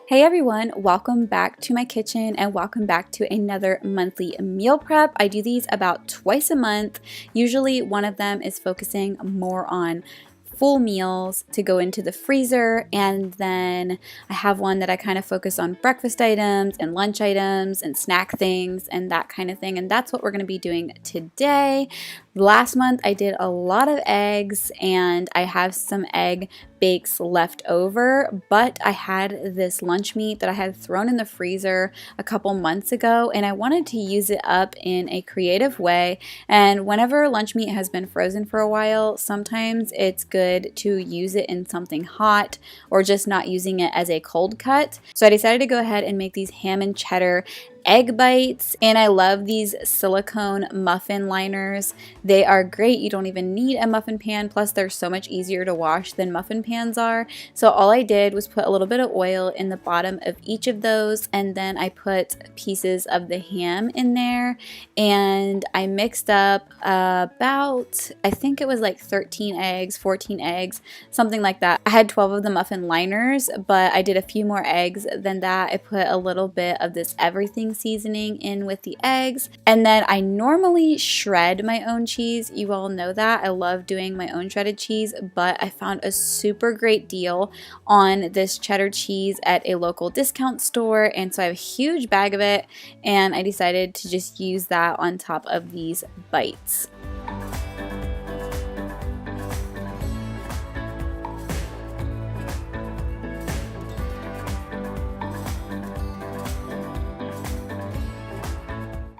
Hey everyone, welcome back to my kitchen and welcome back to another monthly meal prep. I do these about twice a month. Usually one of them is focusing more on full meals to go into the freezer, and then I have one that I kind of focus on breakfast items and lunch items and snack things and that kind of thing, and that's what we're going to be doing today. Last month I did a lot of eggs and I have some egg bakes left over, but I had this lunch meat that I had thrown in the freezer a couple months ago and I wanted to use it up in a creative way. And whenever lunch meat has been frozen for a while, sometimes it's good to use it in something hot or just not using it as a cold cut. So I decided to go ahead and make these ham and cheddar egg bites, and I love these silicone muffin liners. They are great. You don't even need a muffin pan, plus they're so much easier to wash than muffin pans are. So all I did was put a little bit of oil in the bottom of each of those, and then I put pieces of the ham in there, and I mixed up about, I think it was like 13 eggs, 14 eggs, something like that. I had 12 of the muffin liners, but I did a few more eggs than that. I put a little bit of this everything seasoning in with the eggs, and then I normally shred my own cheese. You all know that I love doing my own shredded cheese, but I found a super great deal on this cheddar cheese at a local discount store, and so I have a huge bag of it, and I decided to just use that on top of these bites.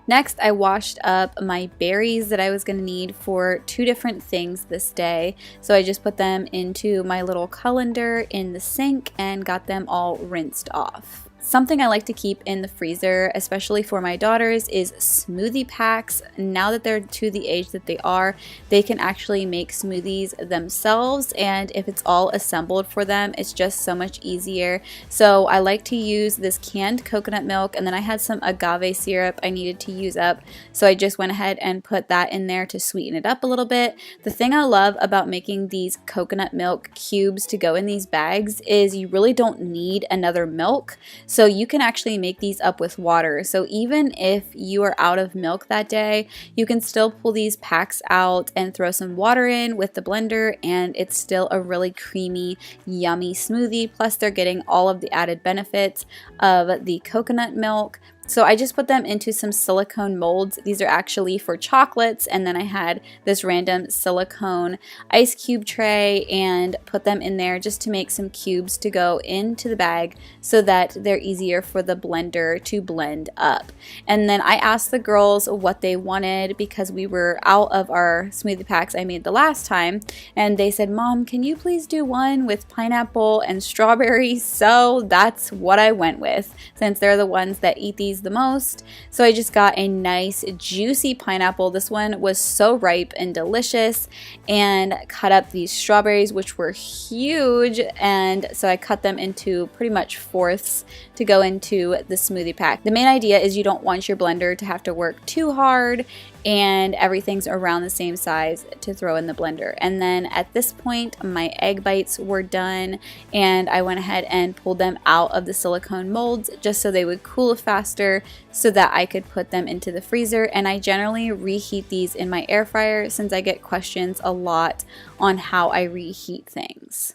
Next, I washed up my berries that I was going to need for two different things this day. So I just put them into my little colander in the sink and got them all rinsed off. Something I like to keep in the freezer, especially for my daughters, is smoothie packs. Now that they're to the age that they are, they can actually make smoothies themselves, and if it's all assembled for them, it's just so much easier. So I like to use this canned coconut milk, and then I had some agave syrup I needed to use up, so I just went ahead and put that in there to sweeten it up a little bit. The thing I love about making these coconut milk cubes to go in these bags is you really don't need another milk. So you can actually make these up with water. So even if you are out of milk that day, you can still pull these packs out and throw some water in with the blender, and it's still a really creamy, yummy smoothie. Plus they're getting all of the added benefits of the coconut milk. So I just put them into some silicone molds. These are actually for chocolates, and then I had this random silicone ice cube tray and put them in there just to make some cubes to go into the bag so that they're easier for the blender to blend up. And then I asked the girls what they wanted because we were out of our smoothie packs I made the last time, and they said, "Mom, can you please do one with pineapple and strawberry?" So that's what I went with, since they're the ones that eat these the most. So I just got a nice juicy pineapple. This one was so ripe and delicious, and cut up these strawberries, which were huge, and so I cut them into pretty much fourths to go into the smoothie pack. The main idea is you don't want your blender to have to work too hard, and everything's around the same size to throw in the blender. And then at this point my egg bites were done, and I went ahead and pulled them out of the silicone molds just so they would cool faster so that I could put them into the freezer. And I generally reheat these in my air fryer since I get questions a lot on how I reheat things.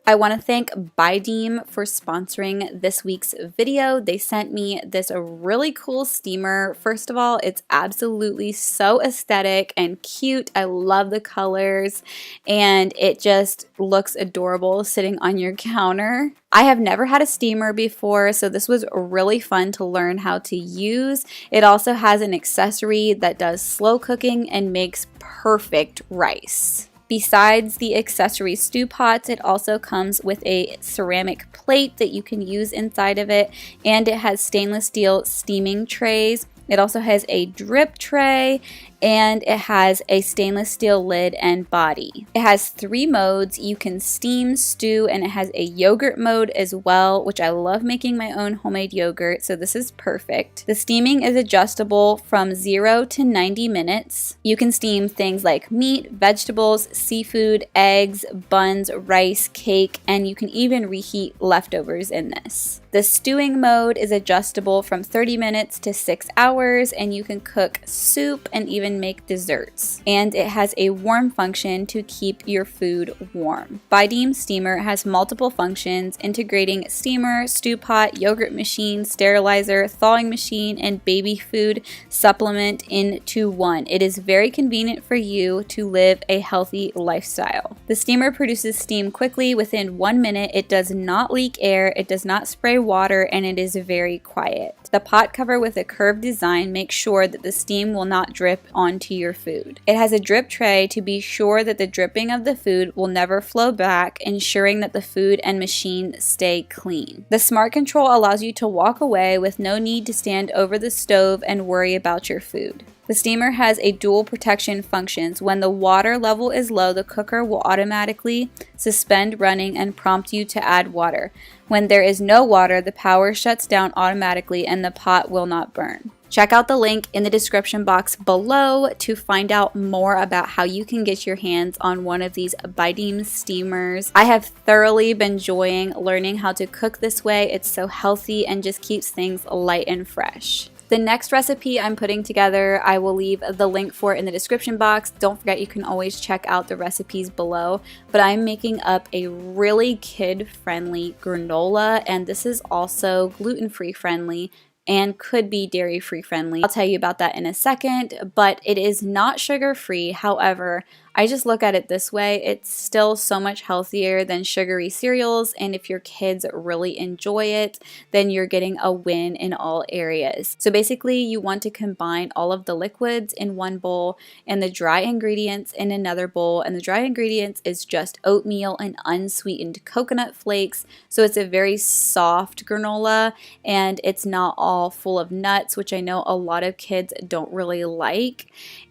I want to thank Bideem for sponsoring this week's video. They sent me this really cool steamer. First of all, it's absolutely so aesthetic and cute. I love the colors, and it just looks adorable sitting on your counter. I have never had a steamer before, so this was really fun to learn how to use. It also has an accessory that does slow cooking and makes perfect rice. Besides the accessory stew pots, it also comes with a ceramic plate that you can use inside of it, and it has stainless steel steaming trays. It also has a drip tray, and it has a stainless steel lid and body. It has 3 modes. You can steam, stew, and it has a yogurt mode as well, which I love making my own homemade yogurt, so this is perfect. The steaming is adjustable from 0 to 90 minutes. You can steam things like meat, vegetables, seafood, eggs, buns, rice, cake, and you can even reheat leftovers in this. The stewing mode is adjustable from 30 minutes to 6 hours, and you can cook soup and even make desserts. And it has a warm function to keep your food warm. Bideem Steamer has multiple functions, integrating steamer, stew pot, yogurt machine, sterilizer, thawing machine, and baby food supplement into one. It is very convenient for you to live a healthy lifestyle. The steamer produces steam quickly within 1 minute. It does not leak air, it does not spray water, and it is very quiet. The pot cover with a curved design makes sure that the steam will not drip onto your food. It has a drip tray to be sure that the dripping of the food will never flow back, ensuring that the food and machine stay clean. The smart control allows you to walk away with no need to stand over the stove and worry about your food. The steamer has a dual protection functions. When the water level is low, the cooker will automatically suspend running and prompt you to add water. When there is no water, the power shuts down automatically and the pot will not burn. Check out the link in the description box below to find out more about how you can get your hands on one of these Bideem steamers. I have thoroughly been enjoying learning how to cook this way. It's so healthy and just keeps things light and fresh. The next recipe I'm putting together, I will leave the link for in the description box. Don't forget, you can always check out the recipes below. But I'm making up a really kid-friendly granola, and this is also gluten-free friendly and could be dairy-free friendly. I'll tell you about that in a second, but it is not sugar-free. However, I just look at it this way, it's still so much healthier than sugary cereals, and if your kids really enjoy it, then you're getting a win in all areas. So basically, you want to combine all of the liquids in one bowl and the dry ingredients in another bowl, and the dry ingredients is just oatmeal and unsweetened coconut flakes, so it's a very soft granola, and it's not all full of nuts, which I know a lot of kids don't really like.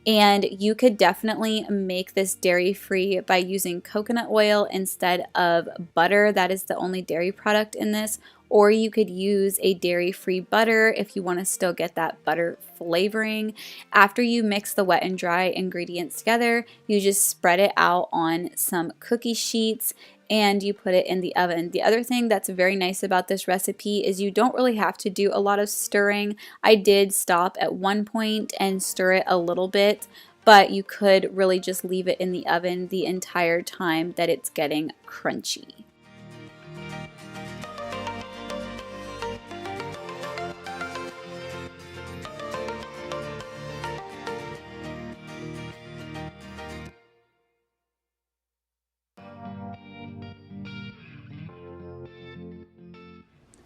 And you could definitely make this dairy-free by using coconut oil instead of butter. That is the only dairy product in this. Or you could use a dairy-free butter if you want to still get that butter flavoring. After you mix the wet and dry ingredients together, you just spread it out on some cookie sheets and you put it in the oven. The other thing that's very nice about this recipe is you don't really have to do a lot of stirring. I did stop at one point and stir it a little bit, but you could really just leave it in the oven the entire time that it's getting crunchy.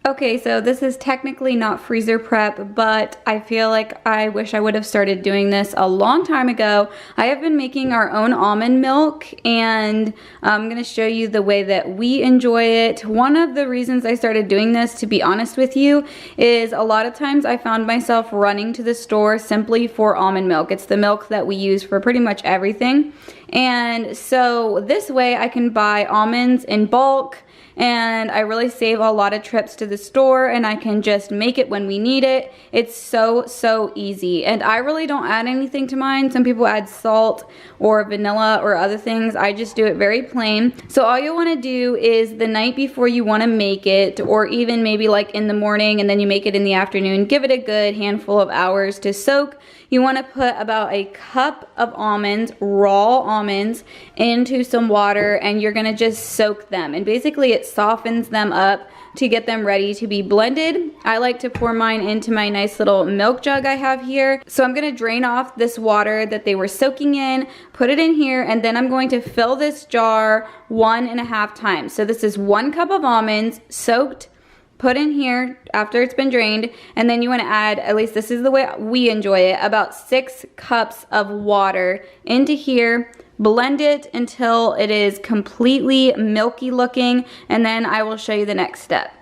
Okay, so this is technically not freezer prep, but I feel like I wish I would have started doing this a long time ago. I have been making our own almond milk, and I'm going to show you the way that we enjoy it. One of the reasons I started doing this, to be honest with you, is a lot of times I found myself running to the store simply for almond milk. It's the milk that we use for pretty much everything. And so this way I can buy almonds in bulk, and I really save a lot of trips to the store, and I can just make it when we need it. It's so easy, and I really don't add anything to mine. Some people add salt or vanilla or other things. I just do it very plain. So all you want to do is the night before you want to make it, or even maybe like in the morning and then you make it in the afternoon, give it a good handful of hours to soak. You want to put about a cup of almonds, raw almonds, into some water, and you're going to just soak them. And basically it softens them up to get them ready to be blended. I like to pour mine into my nice little milk jug I have here. So I'm going to drain off this water that they were soaking in, put it in here, and then I'm going to fill this jar 1.5 times. So this is 1 cup of almonds soaked, put in here after it's been drained, and then you want to add, at least this is the way we enjoy it, about 6 cups of water into here. blend it until it is completely milky looking, and then I will show you the next step.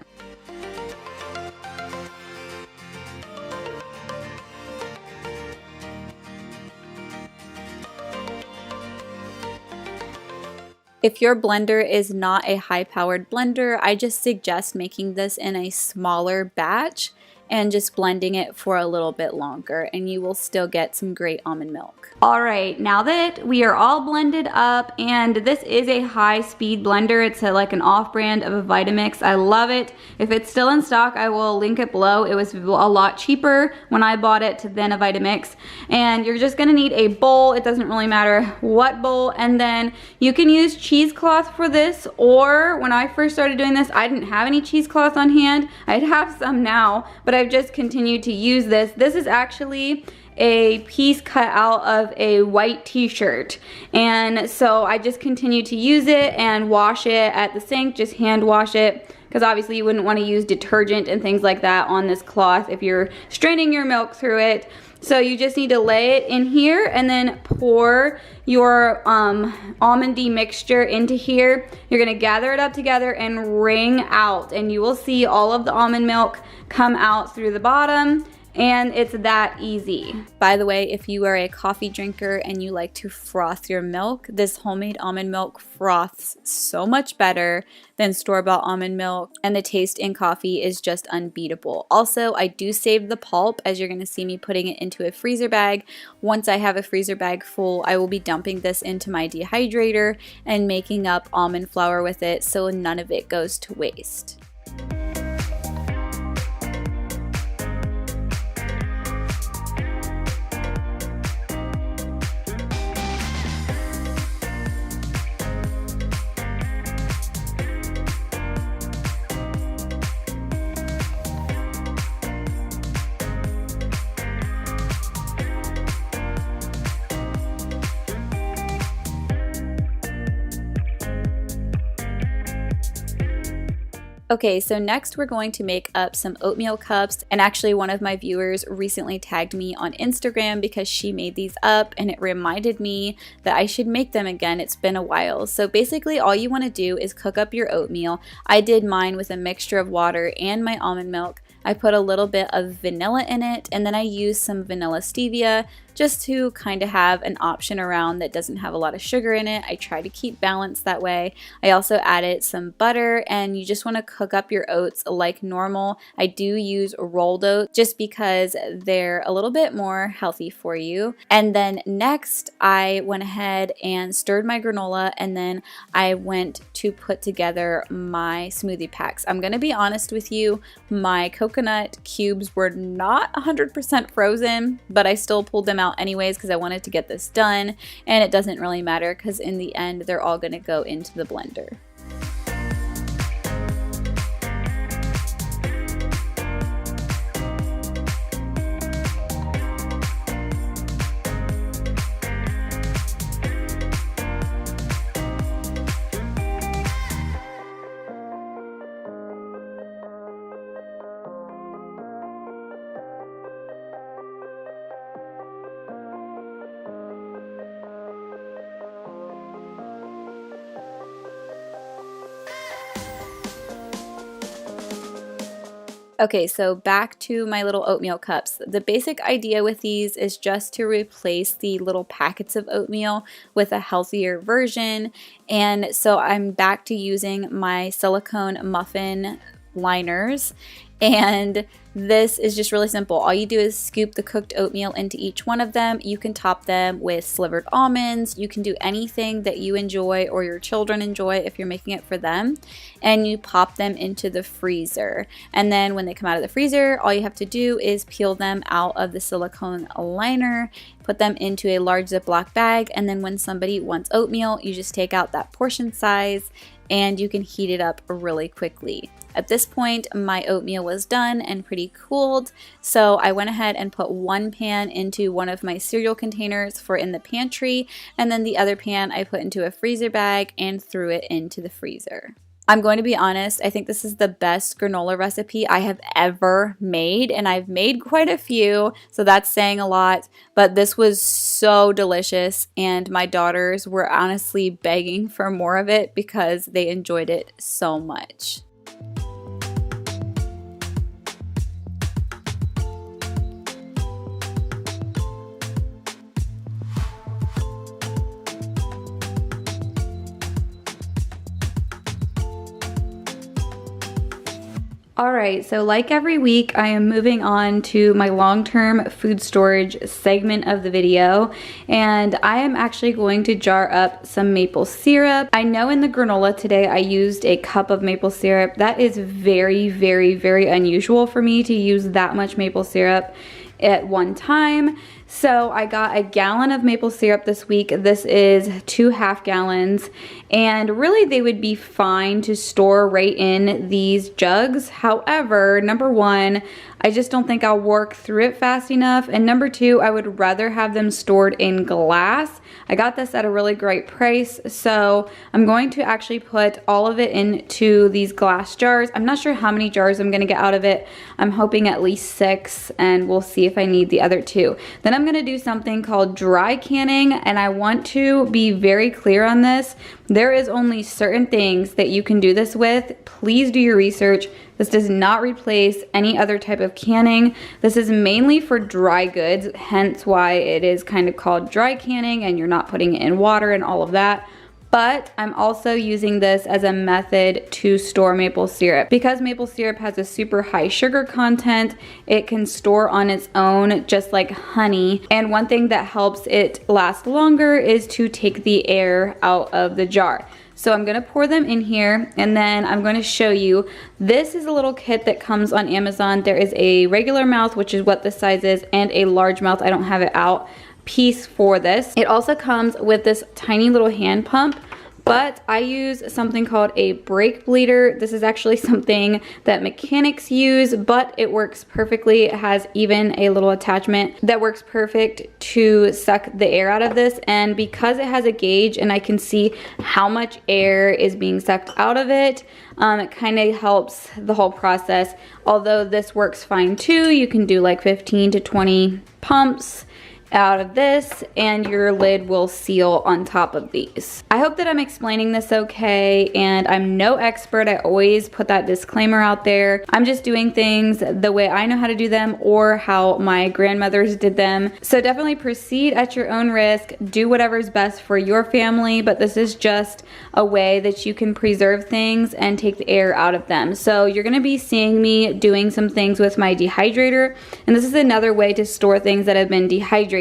If your blender is not a high-powered blender, I just suggest making this in a smaller batch and just blending it for a little bit longer, and you will still get some great almond milk. All right, now that we are all blended up, and this is a high-speed blender, it's like an off-brand of a Vitamix. I love it. If it's still in stock, I will link it below. It was a lot cheaper when I bought it than a Vitamix. And you're just gonna need a bowl. It doesn't really matter what bowl. And then you can use cheesecloth for this, or when I first started doing this, I didn't have any cheesecloth on hand. I'd have some now, but I've just continued to use this. This is actually a piece cut out of a white t-shirt, and so I just continue to use it and wash it at the sink, just hand wash it, because obviously you wouldn't want to use detergent and things like that on this cloth if you're straining your milk through it. So you just need to lay it in here and then pour your almondy mixture into here. You're gonna gather it up together and wring out, and you will see all of the almond milk come out through the bottom. And it's that easy. By the way, if you are a coffee drinker and you like to froth your milk, this homemade almond milk froths so much better than store-bought almond milk, and the taste in coffee is just unbeatable. Also, I do save the pulp, as you're going to see me putting it into a freezer bag. Once I have a freezer bag full, I will be dumping this into my dehydrator and making up almond flour with it, so none of it goes to waste. Okay, so next we're going to make up some oatmeal cups, and actually one of my viewers recently tagged me on Instagram because she made these up and it reminded me that I should make them again. It's been a while. So basically all you want to do is cook up your oatmeal. I did mine with a mixture of water and my almond milk. I put a little bit of vanilla in it, and then I used some vanilla stevia just to kind of have an option around that doesn't have a lot of sugar in it. I try to keep balanced that way. I also added some butter, and you just want to cook up your oats like normal. I do use rolled oats just because they're a little bit more healthy for you. And then next I went ahead and stirred my granola, and then I went to put together my smoothie packs. I'm going to be honest with you, my coconut cubes were not 100% frozen, but I still pulled them out anyways because I wanted to get this done, and it doesn't really matter because in the end they're all going to go into the blender. Okay, so back to my little oatmeal cups. The basic idea with these is just to replace the little packets of oatmeal with a healthier version. And so I'm back to using my silicone muffin liners, and this is just really simple. All you do is scoop the cooked oatmeal into each one of them. You can top them with slivered almonds. You can do anything that you enjoy or your children enjoy if you're making it for them, and you pop them into the freezer. And then when they come out of the freezer, all you have to do is peel them out of the silicone liner, put them into a large Ziploc bag, and then when somebody wants oatmeal, you just take out that portion size and you can heat it up really quickly. At this point, my oatmeal was done and pretty cooled, so I went ahead and put one pan into one of my cereal containers for in the pantry, and then the other pan I put into a freezer bag and threw it into the freezer. I'm going to be honest, I think this is the best granola recipe I have ever made, and I've made quite a few, so that's saying a lot, but this was so delicious, and my daughters were honestly begging for more of it because they enjoyed it so much. All right, so like every week, I am moving on to my long-term food storage segment of the video, and I am actually going to jar up some maple syrup. I know in the granola today I used a cup of maple syrup. That is very, very, very unusual for me to use that much maple syrup at one time. So I got a gallon of maple syrup this week. This is 2 half gallons, and really they would be fine to store right in these jugs. However, number one, I just don't think I'll work through it fast enough, and number two, I would rather have them stored in glass. I got this at a really great price, so I'm going to actually put all of it into these glass jars. I'm not sure how many jars I'm gonna get out of it. I'm hoping at least 6, and we'll see if I need the other 2. Then I'm gonna do something called dry canning, and I want to be very clear on this. There is only certain things that you can do this with. Please do your research. This does not replace any other type of canning. This is mainly for dry goods, hence why it is kind of called dry canning, and you're not putting it in water and all of that. But I'm also using this as a method to store maple syrup. Because maple syrup has a super high sugar content, it can store on its own just like honey. And one thing that helps it last longer is to take the air out of the jar. So I'm gonna pour them in here, and then I'm gonna show you. This is a little kit that comes on Amazon. There is a regular mouth, which is what this size is, and a large mouth, I don't have it out, piece for this. It also comes with this tiny little hand pump, but I use something called a brake bleeder. This is actually something that mechanics use, but it works perfectly. It has even a little attachment that works perfect to suck the air out of this. And because it has a gauge and I can see how much air is being sucked out of it, it kind of helps the whole process. Although this works fine too, you can do like 15 to 20 pumps out of this, and your lid will seal on top of these. I hope that I'm explaining this okay, and I'm no expert. I always put that disclaimer out there. I'm just doing things the way I know how to do them or how my grandmothers did them. So definitely proceed at your own risk. Do whatever's best for your family, but this is just a way that you can preserve things and take the air out of them. So you're gonna be seeing me doing some things with my dehydrator, and this is another way to store things that have been dehydrated.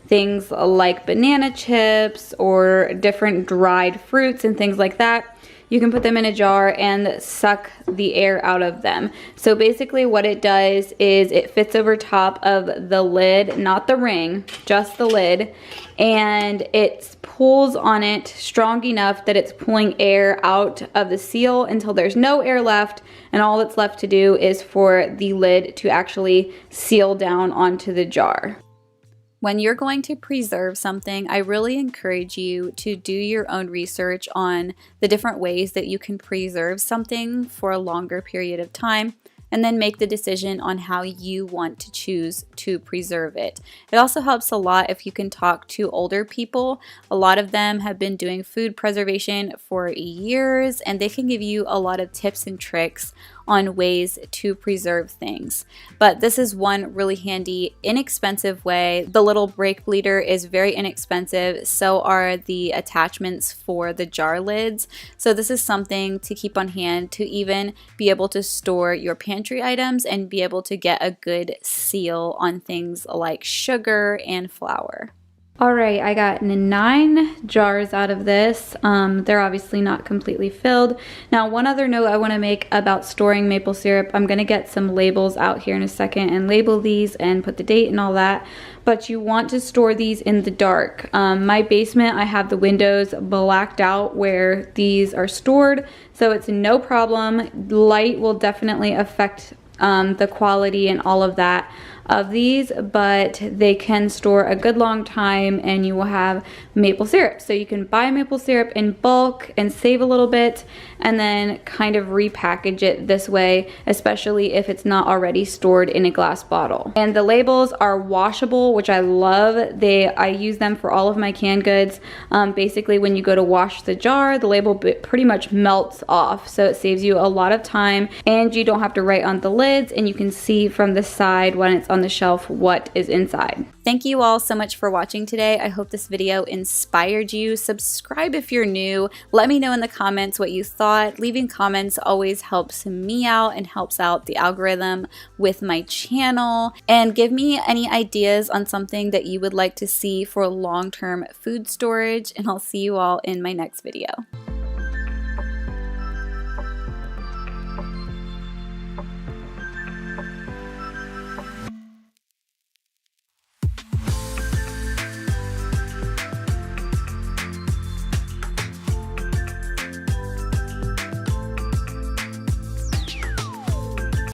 Things like banana chips or different dried fruits and things like that. You can put them in a jar and suck the air out of them. So basically what it does is it fits over top of the lid, not the ring, just the lid, and it pulls on it strong enough that it's pulling air out of the seal until there's no air left, and all that's left to do is for the lid to actually seal down onto the jar. When you're going to preserve something, I really encourage you to do your own research on the different ways that you can preserve something for a longer period of time, and then make the decision on how you want to choose to preserve it. It also helps a lot if you can talk to older people. A lot of them have been doing food preservation for years, and they can give you a lot of tips and tricks on ways to preserve things. But this is one really handy, inexpensive way. The little brake bleeder is very inexpensive, so are the attachments for the jar lids. So this is something to keep on hand to even be able to store your pantry items and be able to get a good seal on things like sugar and flour. All right, I got 9 jars out of this. They're obviously not completely filled. Now, one other note I want to make about storing maple syrup. I'm going to get some labels out here in a second and label these and put the date and all that. But you want to store these in the dark. My basement, I have the windows blacked out where these are stored, so it's no problem. Light will definitely affect the quality and all of that. of these, but they can store a good long time and you will have maple syrup. So you can buy maple syrup in bulk and save a little bit and then kind of repackage it this way, especially if it's not already stored in a glass bottle. And the labels are washable, which I love. I use them for all of my canned goods. Basically, when you go to wash the jar, the label pretty much melts off, so it saves you a lot of time and you don't have to write on the lids, and you can see from the side when it's on the shelf what is inside. Thank you all so much for watching today. I hope this video inspired you. Subscribe if you're new. Let me know in the comments what you thought. Leaving comments always helps me out and helps out the algorithm with my channel. And give me any ideas on something that you would like to see for long-term food storage. And I'll see you all in my next video.